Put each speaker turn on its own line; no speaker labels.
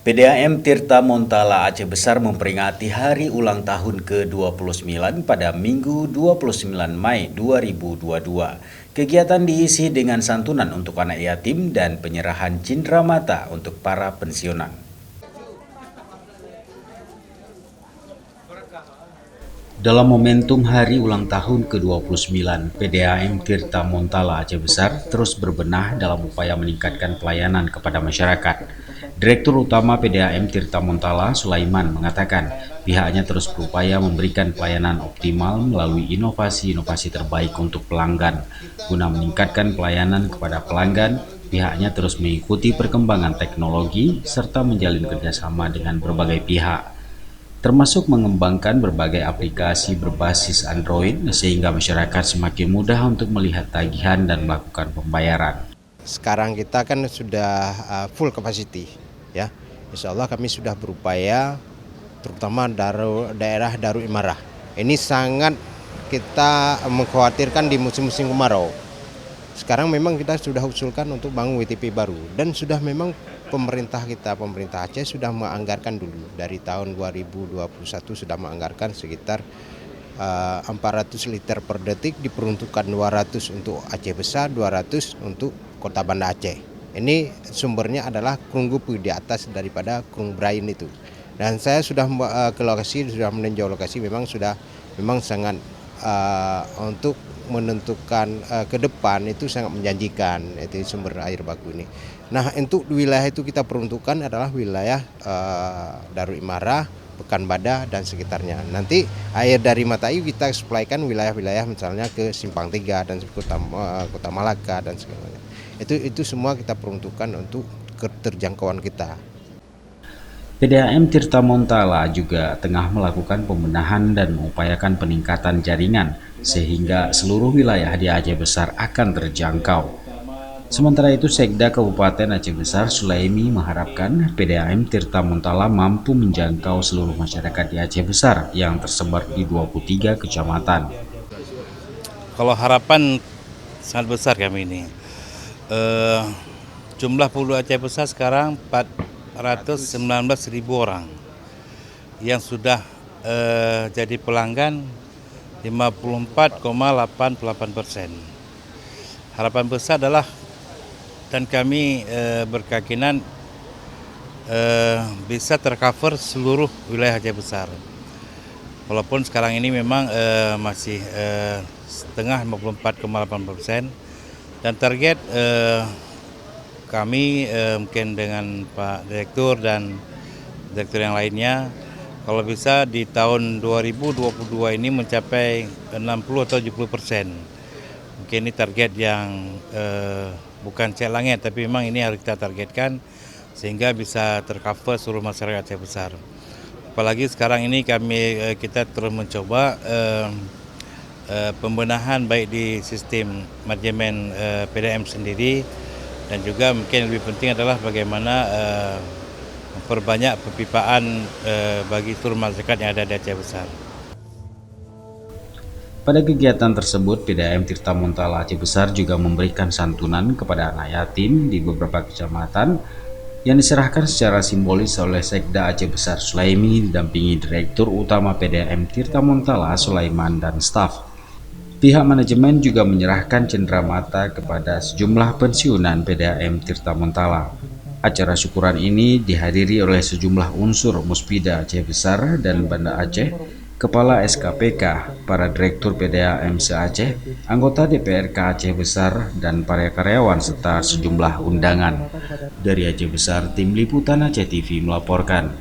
PDAM Tirta Montala Aceh Besar memperingati hari ulang tahun ke-29 pada Minggu 29 Mei 2022. Kegiatan diisi dengan santunan untuk anak yatim dan penyerahan cindramata untuk para pensiunan. Dalam momentum hari ulang tahun ke-29, PDAM Tirta Montala Aceh Besar terus berbenah dalam upaya meningkatkan pelayanan kepada masyarakat. Direktur Utama PDAM Tirta Montala, Sulaiman, mengatakan pihaknya terus berupaya memberikan pelayanan optimal melalui inovasi-inovasi terbaik untuk pelanggan. Guna meningkatkan pelayanan kepada pelanggan, pihaknya terus mengikuti perkembangan teknologi serta menjalin kerjasama dengan berbagai pihak, termasuk mengembangkan berbagai aplikasi berbasis Android sehingga masyarakat semakin mudah untuk melihat tagihan dan melakukan pembayaran.
Sekarang kita kan sudah full capacity, ya. Insya Allah kami sudah berupaya, terutama daerah Darul Imarah. Ini sangat kita mengkhawatirkan di musim-musim kemarau. Sekarang memang kita sudah usulkan untuk bangun WTP baru dan sudah memang pemerintah Aceh sudah menganggarkan dulu dari tahun 2021 sudah menganggarkan sekitar 400 liter per detik, diperuntukkan 200 untuk Aceh Besar, 200 untuk Kota Banda Aceh. Ini sumbernya adalah Krung Gupu di atas daripada Krung Brain itu. Dan saya sudah ke lokasi, sudah meninjau lokasi, memang sangat untuk menentukan ke depan itu sangat menjanjikan itu sumber air baku ini. Nah, untuk wilayah itu kita peruntukkan adalah wilayah Darul Imarah, Pekanbadak dan sekitarnya. Nanti air dari Mata Ayu kita suplaikan wilayah-wilayah misalnya ke Simpang Tiga dan Kota Malaka dan sebagainya. Itu semua kita peruntukkan untuk keterjangkauan kita.
PDAM Tirta Montala juga tengah melakukan pembenahan dan mengupayakan peningkatan jaringan sehingga seluruh wilayah di Aceh Besar akan terjangkau. Sementara itu, Sekda Kabupaten Aceh Besar Sulaimi mengharapkan PDAM Tirta Montala mampu menjangkau seluruh masyarakat di Aceh Besar yang tersebar di 23 kecamatan.
Kalau harapan sangat besar kami ini. Jumlah penduduk Aceh Besar sekarang 419.000 orang yang sudah jadi pelanggan 54,88%. Harapan besar adalah dan kami berkeyakinan bisa tercover seluruh wilayah Aceh Besar. Walaupun sekarang ini memang masih setengah 54,8%, dan target kami mungkin dengan Pak Direktur dan Direktur yang lainnya, kalau bisa di tahun 2022 ini mencapai 60 atau 70%. Mungkin ini target yang bukan cek langit, tapi memang ini harus kita targetkan sehingga bisa tercover seluruh masyarakat Aceh Besar. Apalagi sekarang ini kita terus mencoba pembenahan baik di sistem manajemen PDAM sendiri, dan juga mungkin lebih penting adalah bagaimana memperbanyak pepipaan bagi seluruh masyarakat yang ada di Aceh Besar.
Pada kegiatan tersebut, PDAM Tirta Montala Aceh Besar juga memberikan santunan kepada anak yatim di beberapa kecamatan yang diserahkan secara simbolis oleh Sekda Aceh Besar Sulaimi didampingi Direktur Utama PDAM Tirta Montala Sulaiman dan staf. Pihak manajemen juga menyerahkan cendramata kepada sejumlah pensiunan PDAM Tirta Montala. Acara syukuran ini dihadiri oleh sejumlah unsur Muspida Aceh Besar dan Banda Aceh, Kepala SKPK, para Direktur PDAM se-Aceh, anggota DPRK Aceh Besar, dan para karyawan serta sejumlah undangan. Dari Aceh Besar, Tim Liputan Aceh TV melaporkan.